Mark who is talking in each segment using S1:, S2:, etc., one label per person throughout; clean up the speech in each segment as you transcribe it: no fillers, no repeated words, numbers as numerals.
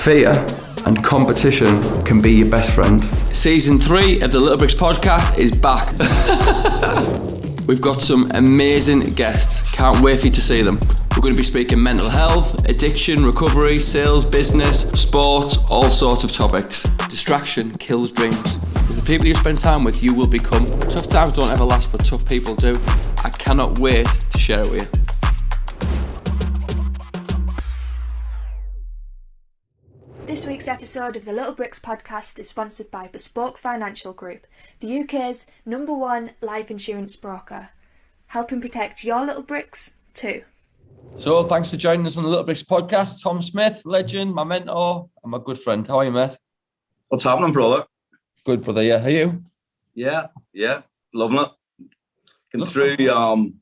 S1: Fear and competition can be your best friend.
S2: Season 3 of the Little Bricks podcast is back. We've got some amazing guests. Can't wait for you to see them. We're going to be speaking mental health, addiction, recovery, sales, business, sports, all sorts of topics. Distraction kills dreams. With the people you spend time with, you will become. Tough times don't ever last, but tough people do. I cannot wait to share it with you.
S3: This week's episode of the Little Bricks podcast is sponsored by Bespoke Financial Group, the UK's #1 life insurance broker, helping protect your little bricks too.
S2: So thanks for joining us on the Little Bricks podcast. Tom Smyth, legend, my mentor, and my good friend. How are you, mate?
S4: What's happening, brother?
S2: Good, brother. Yeah, how are you?
S4: Yeah, loving it. Getting through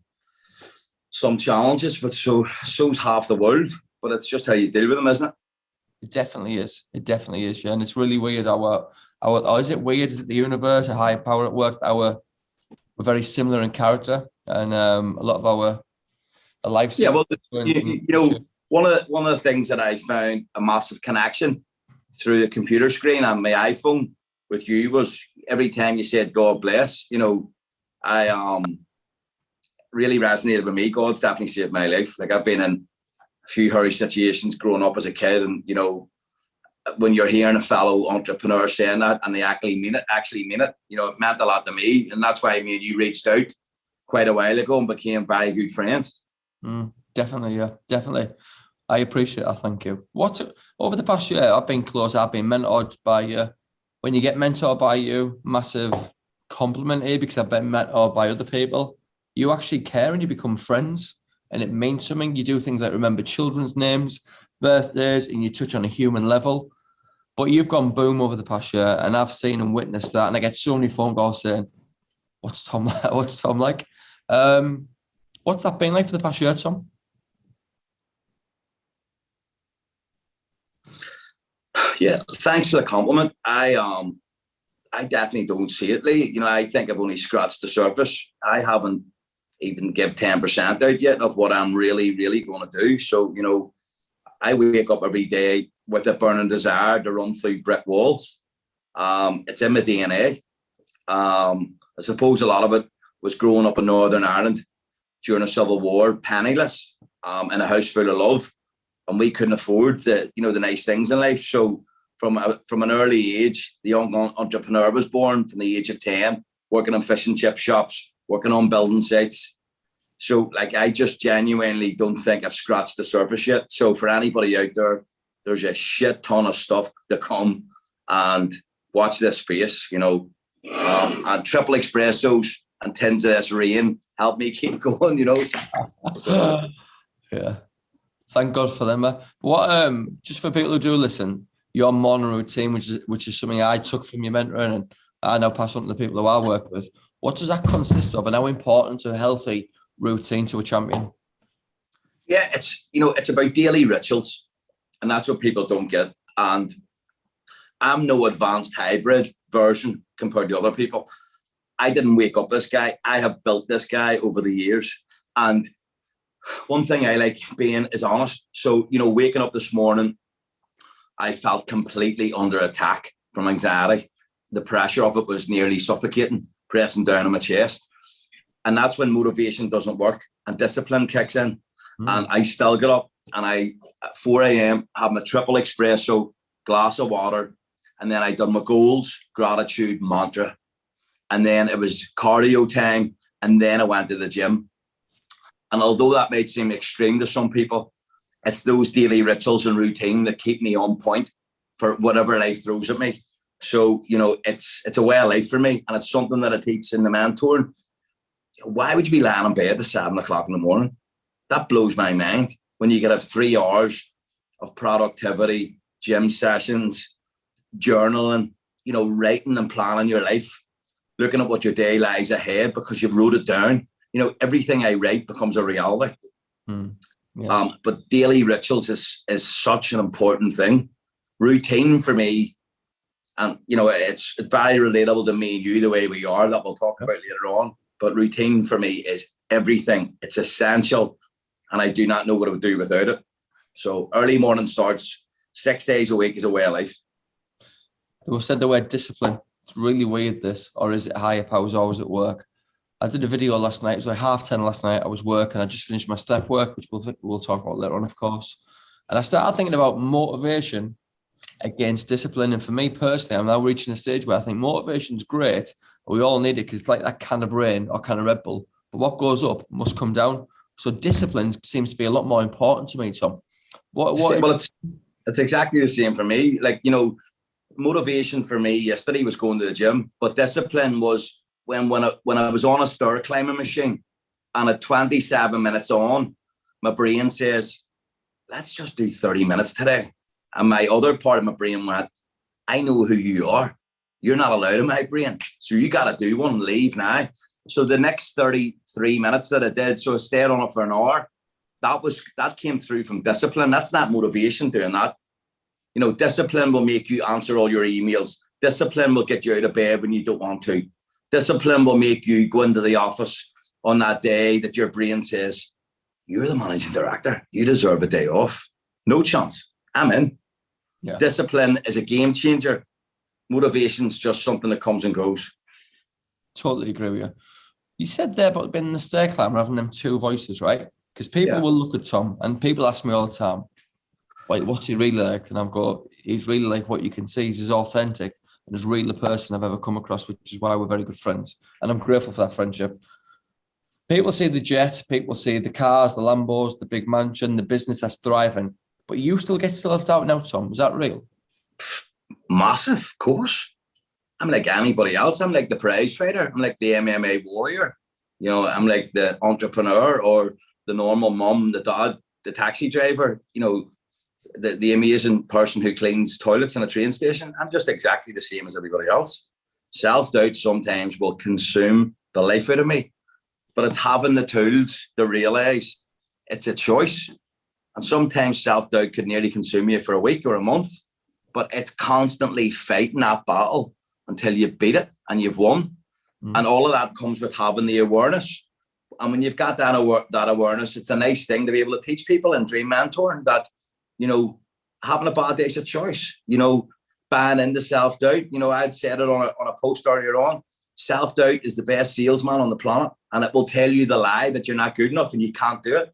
S4: some challenges, but so's half the world. But it's just how you deal with them, isn't it?
S2: It definitely is. Yeah. And it's really weird. Is it weird? Is it the universe, a higher power at work? We're very similar in character, and a lot of our lives.
S4: Yeah, well, one of the things that I found a massive connection through the computer screen and my iPhone with you was every time you said "God bless," I really resonated with me. God's definitely saved my life. Like, I've been in a few hairy situations growing up as a kid, and when you're hearing a fellow entrepreneur saying that and they actually mean it, it meant a lot to me. And that's why me and you reached out quite a while ago and became very good friends.
S2: Definitely. I appreciate it. Thank you. Over the past year, I've been close. I've been mentored by you. When you get mentored by you, massive compliment here, because I've been mentored by other people. You actually care and you become friends. And it means something. You do things like remember children's names, birthdays, and you touch on a human level. But you've gone boom over the past year, and I've seen and witnessed that. And I get so many phone calls saying, "What's Tom like? What's Tom like?" What's that been like for the past year, Tom?
S4: Yeah, thanks for the compliment. I definitely don't see it, Lee. I think I've only scratched the surface. I haven't even give 10% out yet of what I'm really, really going to do. So, I wake up every day with a burning desire to run through brick walls. It's in my DNA. I suppose a lot of it was growing up in Northern Ireland during a civil war, penniless, in a house full of love. And we couldn't afford the nice things in life. So from an early age, the young entrepreneur was born from the age of 10, working in fish and chip shops, working on building sites. So, I just genuinely don't think I've scratched the surface yet. So for anybody out there, there's a shit ton of stuff to come, and watch this space, and triple espressos and tins of this rain help me keep going, So,
S2: yeah. Thank God for them. What, just for people who do listen, your morning routine, which is something I took from your mentoring, and I now pass on to the people who I work with. What does that consist of, and how important to a healthy routine to a champion?
S4: Yeah, it's about daily rituals, and that's what people don't get. And I'm no advanced hybrid version compared to other people. I didn't wake up this guy. I have built this guy over the years. And one thing I like being is honest. So, waking up this morning, I felt completely under attack from anxiety. The pressure of it was nearly suffocating, pressing down on my chest. And that's when motivation doesn't work and discipline kicks in. And I still get up, and I, at 4 a.m., have my triple espresso, glass of water, and then I done my goals, gratitude, mantra. And then it was cardio time, and then I went to the gym. And although that might seem extreme to some people, it's those daily rituals and routine that keep me on point for whatever life throws at me. So, it's a way of life for me, and it's something that I teach in the mentoring. Why would you be lying in bed at 7 o'clock in the morning? That blows my mind. When you could have 3 hours of productivity, gym sessions, journaling, writing and planning your life, looking at what your day lies ahead because you've wrote it down. Everything I write becomes a reality.
S2: Yeah.
S4: But daily rituals is such an important thing. Routine for me, and it's very relatable to me and you, the way we are, that we'll talk about later on. But routine for me is everything. It's essential, and I do not know what I would do without it. So early morning starts 6 days a week is a way of life.
S2: We said the word discipline. It's really weird, this. Or is it higher powers always at work? I did a video last night. It was like 10:30 last night. I was working. I just finished my step work, which we'll talk about later on, of course. And I started thinking about motivation against discipline. And for me personally, I'm now reaching a stage where I think motivation's great. We all need it because it's like that can of rain or can of Red Bull. But what goes up must come down. So discipline seems to be a lot more important to me, Tom.
S4: Well, it's exactly the same for me. Like, you know, motivation for me yesterday was going to the gym, but discipline was when I was on a stair climbing machine, and at 27 minutes on, my brain says, let's just do 30 minutes today. And my other part of my brain went, I know who you are. You're not allowed in my brain. So you got to do one, leave now. So the next 33 minutes that I did, so I stayed on it for an hour. That came through from discipline. That's not motivation doing that. You know, discipline will make you answer all your emails. Discipline will get you out of bed when you don't want to. Discipline will make you go into the office on that day that your brain says, you're the managing director. You deserve a day off. No chance. I'm in.
S2: Yeah.
S4: Discipline is a game changer. Motivation's just something that comes and goes.
S2: Totally agree with you. You said there about being in the stair climber, having them two voices, right? Because people will look at Tom and people ask me all the time, wait, what's he really like? And I've got, he's really like what you can see. He's authentic and as real a person I've ever come across, which is why we're very good friends. And I'm grateful for that friendship. People see the jet, people see the cars, the Lambos, the big mansion, the business that's thriving. But you still get self-doubt now, Tom. Is that real?
S4: Massive, of course. I'm like anybody else. I'm like the prize fighter. I'm like the MMA warrior. You know, I'm like the entrepreneur or the normal mum, the dad, the taxi driver, you know, the amazing person who cleans toilets in a train station. I'm just exactly the same as everybody else. Self-doubt sometimes will consume the life out of me, but it's having the tools to realise it's a choice. And sometimes self-doubt could nearly consume you for a week or a month, but it's constantly fighting that battle until you beat it and you've won. And all of that comes with having the awareness. And when you've got that awareness, it's a nice thing to be able to teach people and dream mentoring that, you know, having a bad day is a choice. You know, buying into self-doubt. You know, I'd said it on a post earlier on. Self-doubt is the best salesman on the planet, and it will tell you the lie that you're not good enough and you can't do it.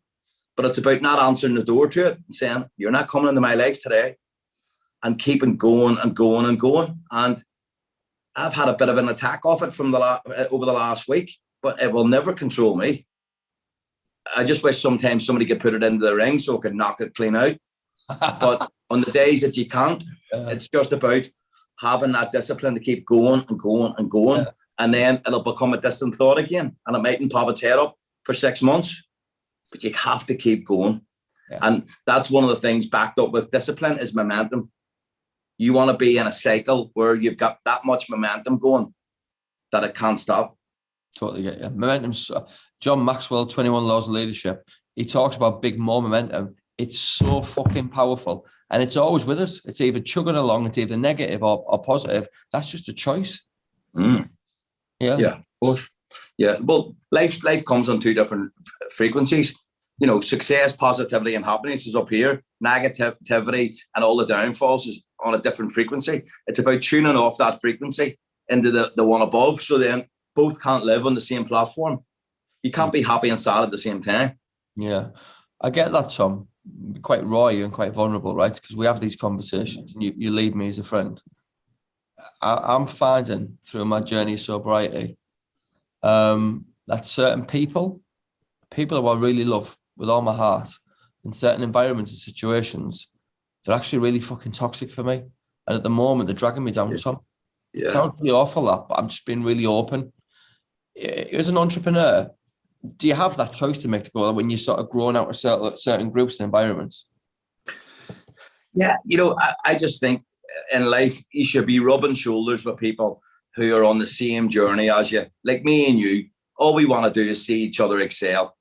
S4: But it's about not answering the door to it and saying, you're not coming into my life today, and keeping going and going and going. And I've had a bit of an attack off it from over the last week, but it will never control me. I just wish sometimes somebody could put it into the ring so I could knock it clean out. But on the days that you can't, it's just about having that discipline to keep going and going and going. Yeah. And then it'll become a distant thought again. And it mightn't pop its head up for 6 months, but you have to keep going. Yeah. And that's one of the things backed up with discipline is momentum. You want to be in a cycle where you've got that much momentum going that it can't stop.
S2: Totally get you. Momentum. John Maxwell, 21 Laws of Leadership. He talks about big more momentum. It's so fucking powerful. And it's always with us. It's either chugging along, it's either negative or positive. That's just a choice.
S4: Mm. Yeah, of course. Yeah. Well, life comes on two different frequencies. You know, success, positivity, and happiness is up here. Negativity and all the downfalls is on a different frequency. It's about tuning off that frequency into the one above. So then both can't live on the same platform. You can't be happy and sad at the same time.
S2: Yeah, I get that, Tom. Quite raw and quite vulnerable, right? Because we have these conversations and you lead me as a friend. I'm finding through my journey of sobriety that certain people who I really love with all my heart in certain environments and situations, they're actually really fucking toxic for me. And at the moment, they're dragging me down, Tom. Yeah. It sounds really awful, that, but I'm just being really open. As an entrepreneur, do you have that choice to make to go when you're sort of growing out of certain groups and environments?
S4: Yeah, you know, I just think in life, you should be rubbing shoulders with people who are on the same journey as you. Like me and you, all we want to do is see each other excel.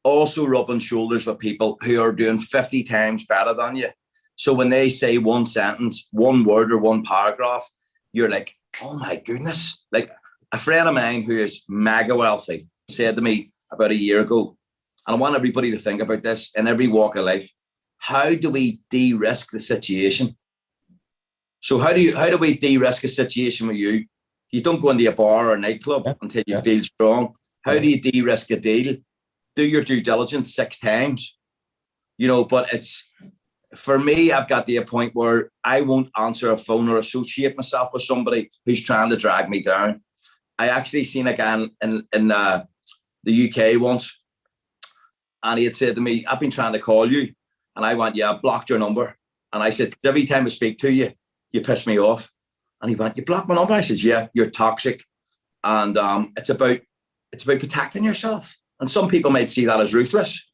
S4: Also rubbing shoulders with people who are doing 50 times better than you. So when they say one sentence, one word or one paragraph, you're like, oh my goodness. Like a friend of mine who is mega wealthy said to me about a year ago, and I want everybody to think about this in every walk of life, how do we de-risk the situation? So how do we de-risk a situation with you? You don't go into a bar or a nightclub until you feel strong. How do you de-risk a deal? Do your due diligence 6 times. But it's, for me, I've got to a point where I won't answer a phone or associate myself with somebody who's trying to drag me down. I actually seen a guy in the UK once, and he had said to me, I've been trying to call you. And I went, yeah, I blocked your number. And I said, every time I speak to you, you piss me off. And he went, you blocked my number? I said, yeah, you're toxic. And it's about protecting yourself. And some people might see that as ruthless,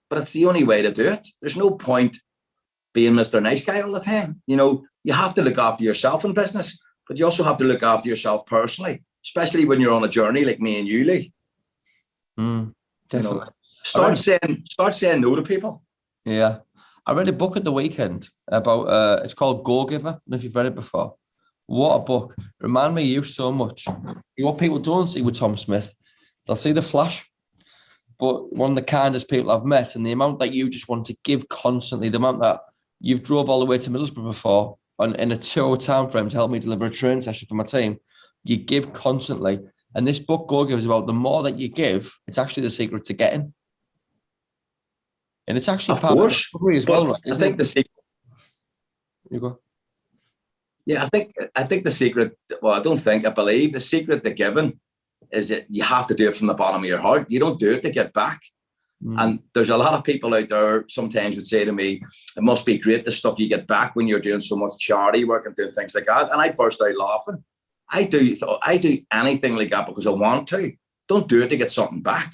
S4: but it's the only way to do it. There's no point being Mr. Nice Guy all the time. You have to look after yourself in business, but you also have to look after yourself personally, especially when you're on a journey like me and you, Lee.
S2: Definitely.
S4: Start saying no to people.
S2: Yeah. I read a book at the weekend about, it's called Go Giver. I don't know if you've read it before. What a book. It reminded me of you so much. What people don't see with Tom Smyth, they'll see the flash, but one of the kindest people I've met, and the amount that you just want to give constantly, the amount that you've drove all the way to Middlesbrough before and in a 2-hour time frame to help me deliver a training session for my team, you give constantly. And this book, Go Giver, is about the more that you give, it's actually the secret to getting. And it's actually part of the recovery as well, right?
S4: I think the secret.
S2: You go.
S4: Yeah, I think the secret. Well, I believe the secret to giving is that you have to do it from the bottom of your heart. You don't do it to get back. And there's a lot of people out there sometimes would say to me, it must be great the stuff you get back when you're doing so much charity work and doing things like that. And I burst out laughing. I do anything like that because I want to. Don't do it to get something back.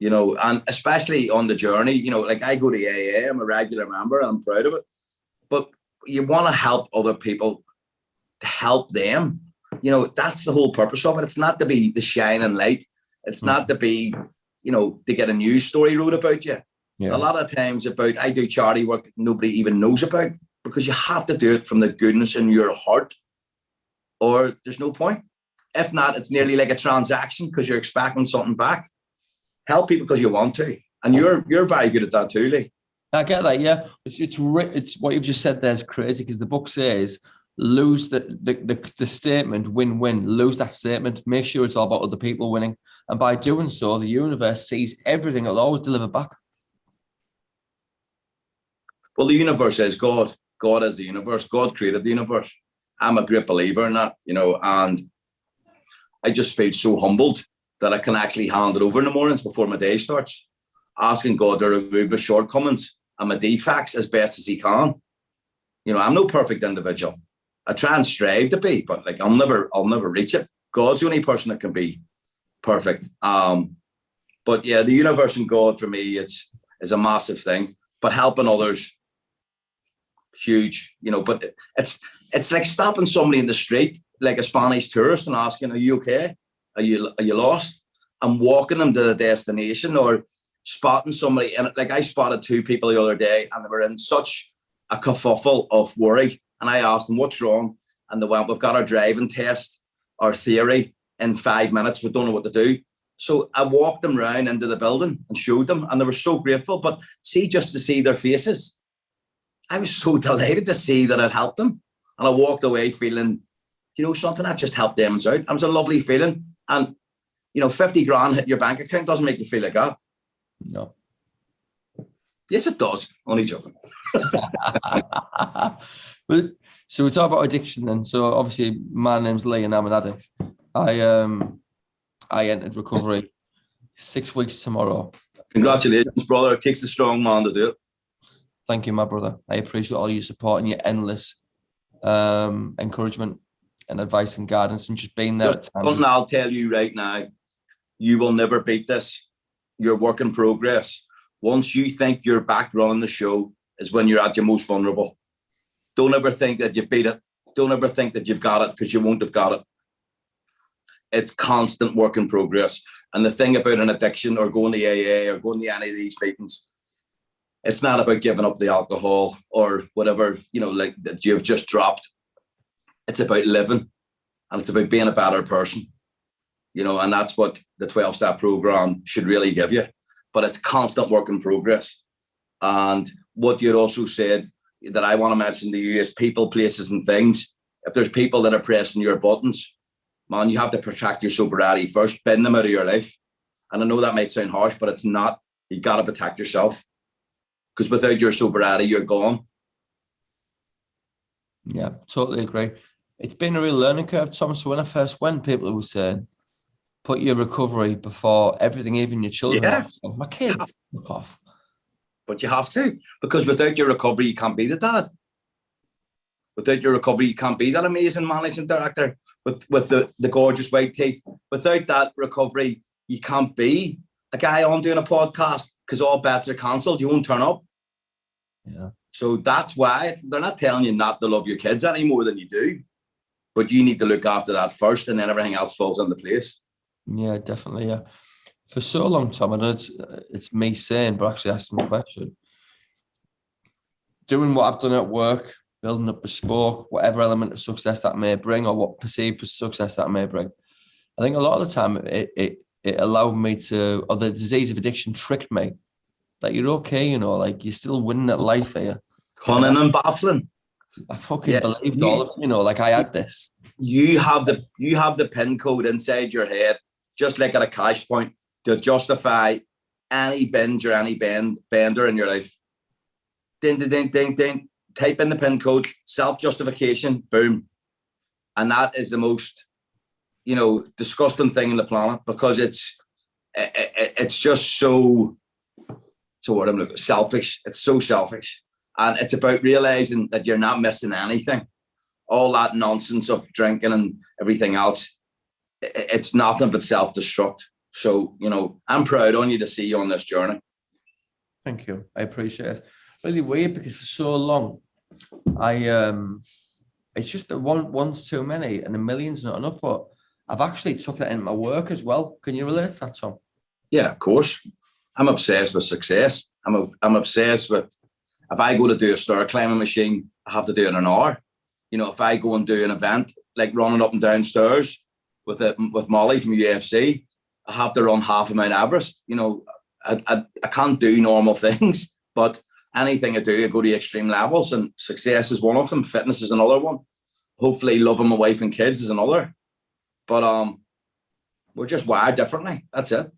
S4: And especially on the journey, like I go to AA, I'm a regular member and I'm proud of it. But you want to help other people to help them. That's the whole purpose of it. It's not to be the shining light. It's not to be, to get a news story wrote about you. Yeah. A lot of times I do charity work nobody even knows about, because you have to do it from the goodness in your heart, or there's no point. If not, it's nearly like a transaction because you're expecting something back. Help people because you want to, and you're very good at that too, Lee.
S2: I get that, yeah. It's what you've just said there is crazy, because the book says lose the statement win-win. Lose that statement. Make sure it's all about other people winning, and by doing so, the universe sees everything. It'll always deliver back.
S4: Well, the universe is God. God is the universe. God created the universe. I'm a great believer in that, and I just feel so humbled that I can actually hand it over in the mornings before my day starts, asking God to remove my shortcomings and my defects as best as he can. I'm no perfect individual. I try and strive to be, but I'll never reach it. God's the only person that can be perfect. But yeah, the universe and God for me, is a massive thing. But helping others, huge, but it's like stopping somebody in the street, like a Spanish tourist, and asking, are you okay? Are you lost? And walking them to the destination, or spotting somebody. And like I spotted 2 people the other day, and they were in such a kerfuffle of worry. And I asked them, what's wrong? And they went, we've got our driving test, our theory in 5 minutes. We don't know what to do. So I walked them around into the building and showed them, and they were so grateful. But just to see their faces, I was so delighted to see that I'd helped them. And I walked away feeling, something that just helped them out. It was a lovely feeling. And, 50 grand hit your bank account doesn't make you feel like that.
S2: No.
S4: Yes, it does. Only joking.
S2: So we talk about addiction then. So obviously my name's Lee and I'm an addict. I entered recovery 6 weeks tomorrow.
S4: Congratulations, brother. It takes a strong man to do it.
S2: Thank you, my brother. I appreciate all your support and your endless encouragement and advice and guidance, and just being there.
S4: Just something I'll tell you right now, you will never beat this. You're work in progress. Once you think you're back running the show is when you're at your most vulnerable. Don't ever think that you beat it. Don't ever think that you've got it, because you won't have got it. It's constant work in progress. And the thing about an addiction, or going to AA, or going to any of these meetings, it's not about giving up the alcohol or whatever, like that you've just dropped. It's about living, and it's about being a better person, and that's what the 12-step program should really give you. But it's constant work in progress. And what you'd also said that I want to mention to you is people, places, and things. If there's people that are pressing your buttons, man, you have to protect your sobriety first, bin them out of your life. And I know that might sound harsh, but it's not. You got to protect yourself, because without your sobriety, you're gone.
S2: Yeah, totally agree. It's been a real learning curve, Thomas. So when I first went, people were saying, put your recovery before everything, even your children.
S4: Yeah.
S2: My kids, fuck off.
S4: But you have to, because without your recovery, you can't be the dad. Without your recovery, you can't be that amazing managing director with the gorgeous white teeth. Without that recovery, you can't be a guy on doing a podcast, because all bets are cancelled. You won't turn up.
S2: Yeah.
S4: So that's why they're not telling you not to love your kids any more than you do. But you need to look after that first, and then everything else falls into place.
S2: Yeah, definitely. Yeah. For so long, Tom, I know it's me saying, but actually asking the question. Doing what I've done at work, building up bespoke, whatever element of success that may bring, or what perceived success that may bring. I think a lot of the time it allowed me to, or the disease of addiction tricked me that you're okay, you know, like you're still winning at life here.
S4: Cunning and baffling.
S2: I fucking believed all of it, you know, like I had this.
S4: You have the pin code inside your head, just like at a cash point, to justify any binge or any bender in your life. Ding, ding, ding, ding, ding. Type in the pin code, self-justification, boom. And that is the most, you know, disgusting thing on the planet, because it's just so what I'm looking, selfish. It's so selfish. And it's about realizing that you're not missing anything. All that nonsense of drinking and everything else, it's nothing but self-destruct. So, you know, I'm proud on you to see you on this journey.
S2: Thank you. I appreciate it. Really weird, because for so long, it's just that one's too many and a million's not enough, but I've actually took that into my work as well. Can you relate to that, Tom?
S4: Yeah, of course. I'm obsessed with success. I'm obsessed with, if I go to do a stair climbing machine, I have to do it in an hour. You know, if I go and do an event like running up and down stairs with Molly from UFC, I have to run half of Mount Everest. You know, I can't do normal things, but anything I do, I go to extreme levels, and success is one of them. Fitness is another one. Hopefully loving my wife and kids is another. But we're just wired differently. That's it.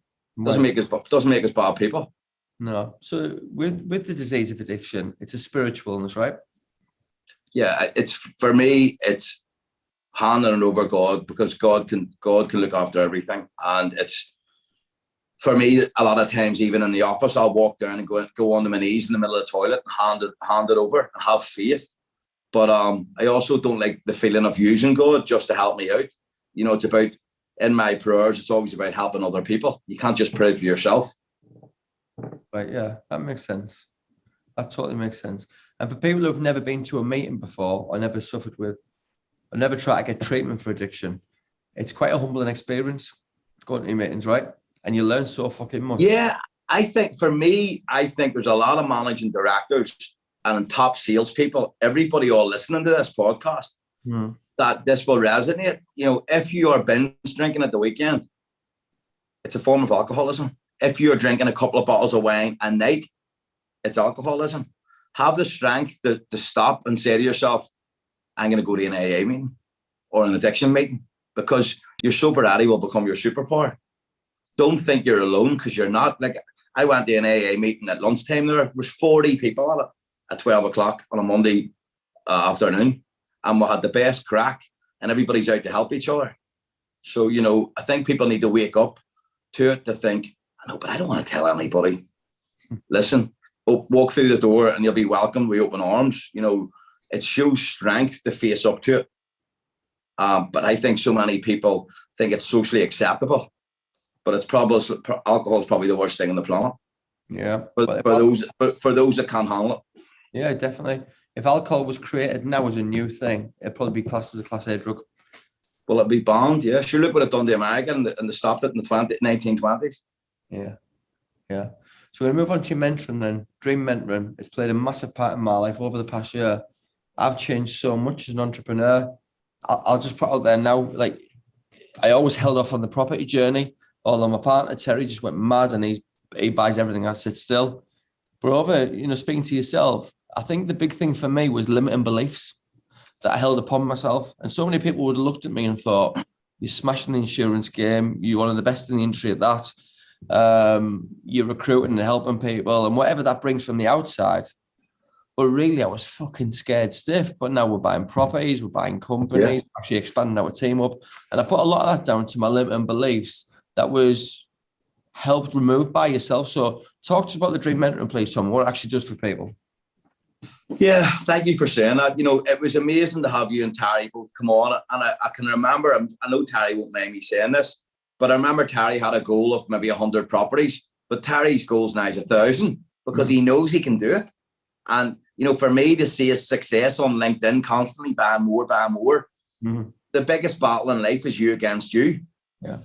S4: Doesn't make us bad people.
S2: No. So with the disease of addiction, it's a spiritual illness, right?
S4: Yeah, it's, for me, it's handing it over God, because God can look after everything. And it's, for me, a lot of times, even in the office, I'll walk down and go onto my knees in the middle of the toilet and hand it over and have faith. But I also don't like the feeling of using God just to help me out. You know, it's about, in my prayers, it's always about helping other people. You can't just pray for yourself.
S2: Right, yeah, that makes sense. That totally makes sense. And for people who've never been to a meeting before, or never suffered with, or never tried to get treatment for addiction, it's quite a humbling experience going to meetings, right? And you learn so fucking much.
S4: Yeah, I think for me, there's a lot of managing directors and top salespeople, everybody all listening to this podcast, that this will resonate. You know, if you are binge drinking at the weekend, it's a form of alcoholism. If you're drinking a couple of bottles of wine a night, it's alcoholism. Have the strength to stop and say to yourself, I'm going to go to an AA meeting or an addiction meeting, because your sobriety will become your superpower. Don't think you're alone, because you're not. Like, I went to an AA meeting at lunchtime. There was 40 people at it at 12 o'clock on a Monday afternoon, and we had the best crack, and everybody's out to help each other. So, you know, I think people need to wake up to it, to think, I know, but I don't want to tell anybody. Listen, walk through the door and you'll be welcomed with open arms. You know, it shows strength to face up to it. But I think so many people think it's socially acceptable. But it's probably, alcohol is probably the worst thing on the planet.
S2: Yeah.
S4: But for those that can't handle it.
S2: Yeah, definitely. If alcohol was created now as a new thing, it'd probably be classed as a class A drug.
S4: Will it be banned? Yeah. Sure, look what it done to America, and they stopped it in the 1920s.
S2: Yeah. Yeah. So we're going to move on to your mentoring then. Dream mentoring. It's played a massive part in my life over the past year. I've changed so much as an entrepreneur. I'll just put out there now, like, I always held off on the property journey, although my partner Terry just went mad and he buys everything. I sit still. But over, speaking to yourself, I think the big thing for me was limiting beliefs that I held upon myself. And so many people would have looked at me and thought, you're smashing the insurance game. You're one of the best in the industry at that. You're recruiting and helping people and whatever that brings from the outside. But really, I was fucking scared stiff. But now we're buying properties, we're buying companies, actually expanding our team up. And I put a lot of that down to my limiting beliefs that was helped remove by yourself. So talk to us about the Dream Mentoring, please, Tom, what it actually does for people.
S4: Yeah, thank you for saying that. It was amazing to have you and Terry both come on. And I can remember, I know Terry won't mind me saying this, but I remember Terry had a goal of maybe 100 properties, but Terry's goal now is 1,000 because he knows he can do it. And, for me to see his success on LinkedIn, constantly buying more, the biggest battle in life is you against you.
S2: Yeah.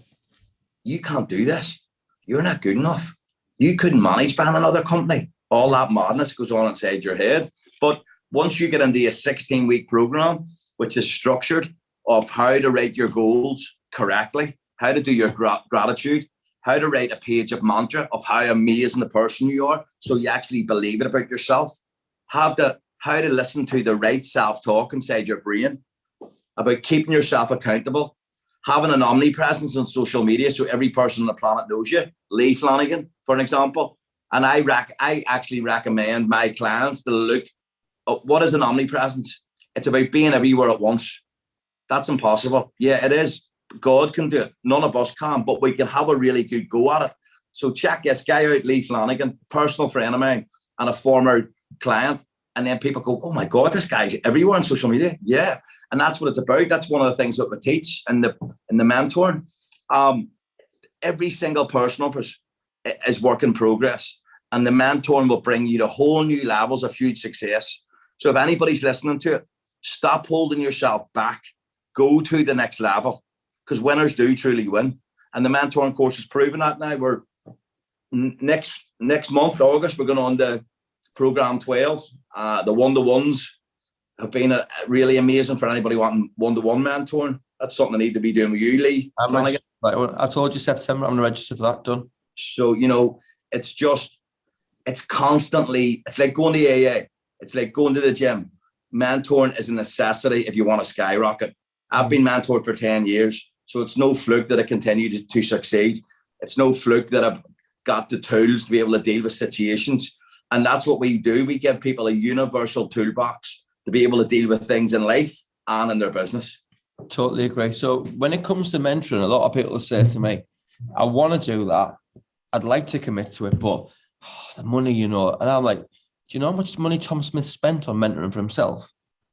S4: You can't do this. You're not good enough. You couldn't manage buying another company. All that madness goes on inside your head. But once you get into a 16-week program, which is structured of how to write your goals correctly, how to do your gratitude, how to write a page of mantra of how amazing the person you are, so you actually believe it about yourself, how to listen to the right self-talk inside your brain, about keeping yourself accountable, having an omnipresence on social media so every person on the planet knows you. Lee Flanagan, for an example. And I actually recommend my clients to look at what is an omnipresence. It's about being everywhere at once. That's impossible. Yeah, it is. God can do it. None of us can, but we can have a really good go at it. So check this guy out, Lee Flanagan, personal friend of mine and a former client. And then people go, oh my God, this guy's everywhere on social media. Yeah. And that's what it's about. That's one of the things that we teach in the mentoring. Every single person of us is work in progress. And the mentoring will bring you to whole new levels of huge success. So if anybody's listening to it, stop holding yourself back. Go to the next level, because winners do truly win. And the mentoring course is proving that now. We're next month, August, we're going on to program 12. The one-to-ones have been really amazing for anybody wanting one-to-one mentoring. That's something I need to be doing with you, Lee.
S2: I told you September, I'm going to register for that, done.
S4: So, it's constantly, it's like going to AA. It's like going to the gym. Mentoring is a necessity if you want to skyrocket. I've been mentored for 10 years, so it's no fluke that I continue to succeed. It's no fluke that I've got the tools to be able to deal with situations. And that's what we do. We give people a universal toolbox to be able to deal with things in life and in their business.
S2: Totally agree. So when it comes to mentoring, a lot of people say to me, I want to do that. I'd like to commit to it, but the money, And I'm like, do you know how much money Tom Smyth spent on mentoring for himself?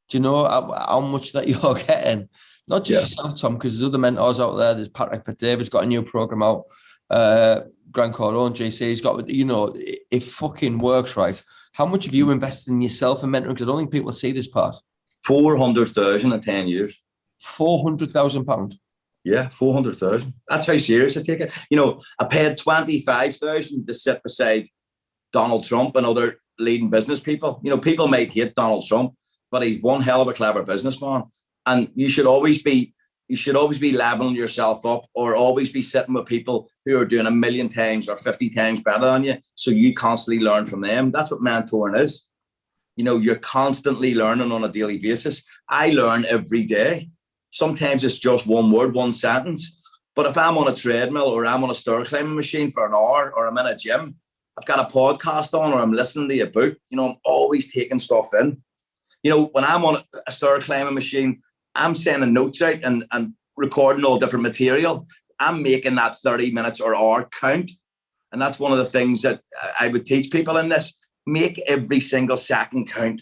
S2: Do you know how much that you're getting? Not just yourself, Tom, because there's other mentors out there. There's Patrick David's got a new program out. Grant Cardone, JC's got, it fucking works, right? How much have you invested in yourself and mentoring? Because I don't think people see this part.
S4: 400,000 in 10 years.
S2: £400,000.
S4: Yeah, 400,000. That's how serious I take it. I paid 25,000 to sit beside Donald Trump and other leading business people. People might hate Donald Trump, but he's one hell of a clever businessman. And you should always be leveling yourself up, or always be sitting with people who are doing 1,000,000 times or 50 times better than you, so you constantly learn from them. That's what mentoring is. You're constantly learning on a daily basis. I learn every day. Sometimes it's just one word, one sentence. But if I'm on a treadmill or I'm on a stair climbing machine for an hour, or I'm in a gym, I've got a podcast on, or I'm listening to a book, I'm always taking stuff in. When I'm on a stair climbing machine, I'm sending notes out and recording all different material. I'm making that 30 minutes or hour count. And that's one of the things that I would teach people in this. Make every single second count.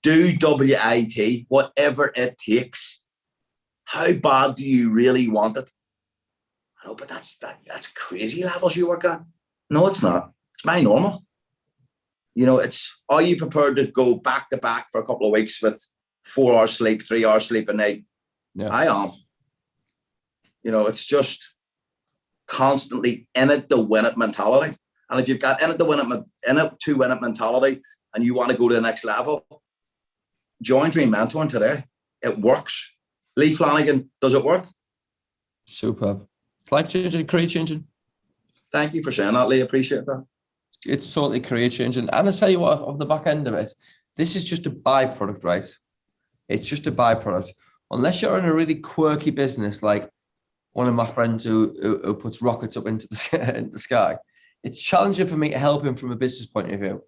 S4: Do WIT, whatever it takes. How bad do you really want it? I know, but that's crazy levels you work at. No, it's not. It's my normal. Are you prepared to go back to back for a couple of weeks with 4 hours sleep, 3 hours sleep a night?
S2: Yeah.
S4: I am. It's just constantly in it to win it mentality. And if you've got in it to win it mentality, and you want to go to the next level, join Dream Mentoring today. It works. Lee Flanagan, does it work?
S2: Superb. It's life changing, career changing.
S4: Thank you for saying that, Lee. Appreciate that.
S2: It's totally career changing. And I tell you what, off the back end of it, this is just a byproduct, right? It's just a byproduct. Unless you're in a really quirky business, like one of my friends who puts rockets up into the sky, it's challenging for me to help him from a business point of view.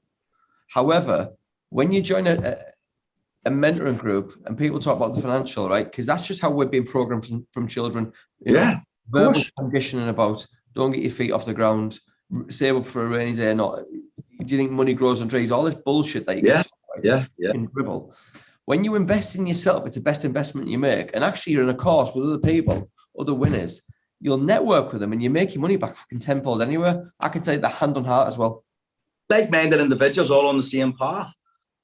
S2: However, when you join a mentoring group and people talk about the financial, right? Because that's just how we're being programmed from children. Verbal conditioning about don't get your feet off the ground, save up for a rainy day. Not, do you think money grows on trees? All this bullshit that you get in dribble. When you invest in yourself, it's the best investment you make. And actually, you're in a course with other people, other winners. You'll network with them, and you make your money back fucking tenfold anywhere. I can say that hand on heart as well.
S4: Like-minded individuals, all on the same path.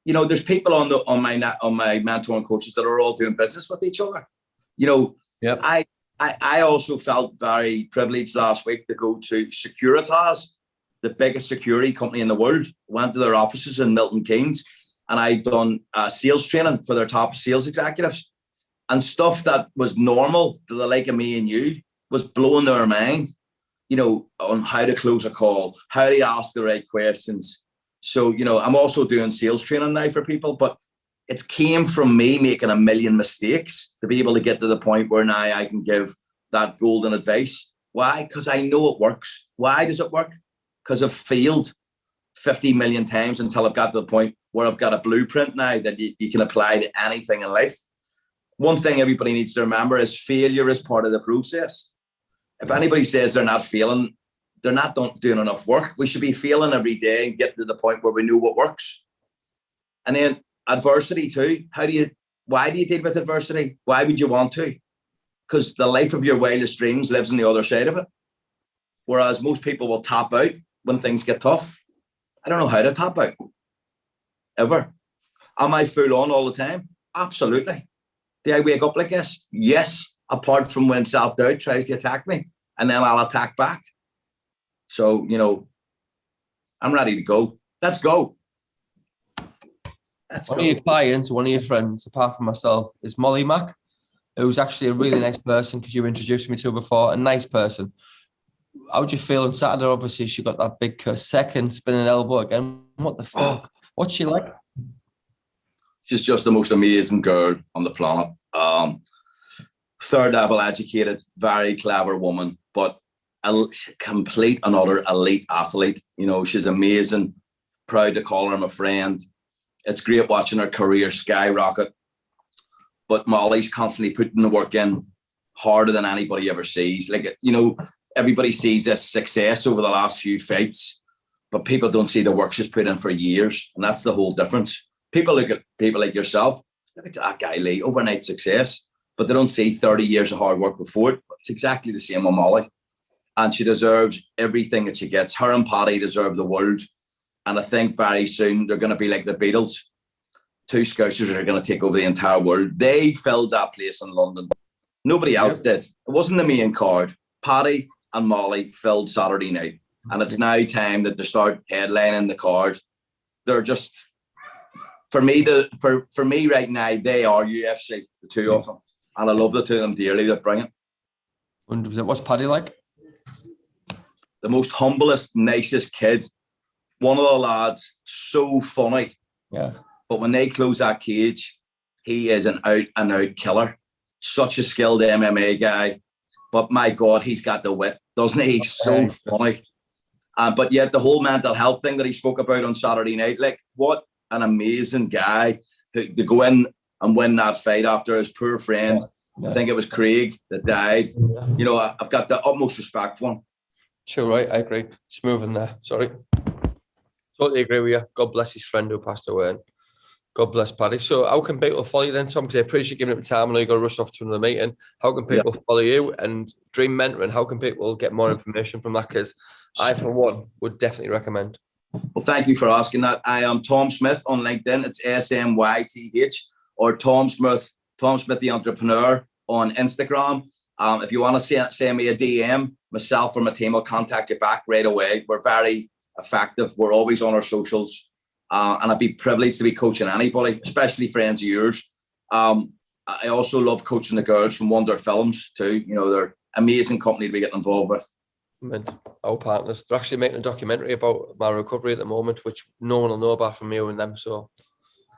S4: You know, there's people on my mentoring coaches that are all doing business with each other. You know, I also felt very privileged last week to go to Securitas, the biggest security company in the world. Went to their offices in Milton Keynes, and I'd done sales training for their top sales executives, and stuff that was normal to the like of me and you was blowing their mind. You know, on how to close a call, how to ask the right questions. So, you know, I'm also doing sales training now for people, but it came from me making a million mistakes to be able to get to the point where now I can give that golden advice. Why? Because I know it works. Why does it work? Because I've failed 50 million times until I've got to the point where I've got a blueprint now that you can apply to anything in life. One thing everybody needs to remember is failure is part of the process. If anybody says they're not failing, they're not doing enough work. We should be failing every day and get to the point where we know what works. And then adversity too. Why do you deal with adversity? Why would you want to? Because the life of your wildest dreams lives on the other side of it. Whereas most people will tap out when things get tough. I don't know how to tap out. Ever. Am I full on all the time? Absolutely. Do I wake up like this? Yes. Apart from when self-doubt tries to attack me, and then I'll attack back. So, you know, I'm ready to go. Let's go.
S2: One of your clients, one of your friends, apart from myself, is Molly Mack, who's actually a really nice person because you introduced me to her before. A nice person. How would you feel on Saturday? Obviously, she got that big second spinning elbow again. What the fuck? What's she like?
S4: She's just the most amazing girl on the planet. Third level educated, very clever woman, but a complete and utter elite athlete. You know, she's amazing. Proud to call her my friend. It's great watching her career skyrocket. But Molly's constantly putting the work in harder than anybody ever sees. Like, you know, everybody sees this success over the last few fights, but people don't see the work she's put in for years. And that's the whole difference. People look at people like yourself, look at that guy Lee, overnight success, but they don't see 30 years of hard work before it. It's exactly the same with Molly. And she deserves everything that she gets. Her and Paddy deserve the world. And I think very soon they're going to be like the Beatles. Two Scousers that are going to take over the entire world. They filled that place in London. Nobody else did. It wasn't the main card. Paddy and Molly filled Saturday night. And it's now time that they start headlining the card. They're just, for me, for me right now, they are UFC, the two of them. And I love the two of them dearly. They're brilliant.
S2: 100%. What's Paddy like?
S4: The most humblest, nicest kid. One of the lads, so funny.
S2: Yeah.
S4: But when they close that cage, he is an out-and-out killer. Such a skilled MMA guy. But my God, he's got the wit, doesn't he? He's so funny. But yet the whole mental health thing that he spoke about on Saturday night, like, what an amazing guy to go in and win that fight after his poor friend. I think it was Craig that died. You know, I've got the utmost respect for him.
S2: Sure, right. I agree. Smooth in there. Sorry. Totally agree with you. God bless his friend who passed away. And God bless Paddy. So how can people follow you then, Tom? Because I appreciate giving up the time. I know you got to rush off to another meeting. How can people follow you? And Dream Mentoring, how can people get more information from that? Because I, for one, would definitely recommend.
S4: Well, thank you for asking that. I am Tom Smyth on LinkedIn. It's SMYTH, or Tom Smyth the Entrepreneur on Instagram. If you want to send me a DM, myself or my team will contact you back right away. We're very effective. We're always on our socials. And I'd be privileged to be coaching anybody, especially friends of yours. I also love coaching the girls from Wonder Films too. You know, they're amazing company to be getting involved with.
S2: and our partners. They're actually making a documentary about my recovery at the moment, which no one will know about from you and them. So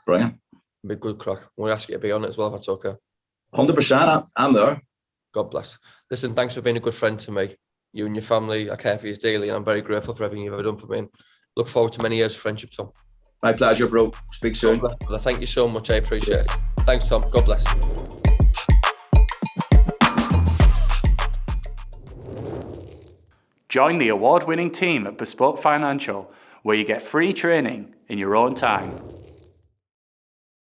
S4: Brilliant.
S2: it'll be good crack. We'll ask you to be on it as well, if that's okay.
S4: 100%. I'm there.
S2: God bless. Listen, thanks for being a good friend to me. You and your family, I care for you daily, and I'm very grateful for everything you've ever done for me. And look forward to many years of friendship, Tom.
S4: My pleasure, bro. Speak soon.
S2: Thank you so much. I appreciate it. Thanks, Tom. God bless.
S5: Join the award-winning team at Bespoke Financial, where you get free training in your own time.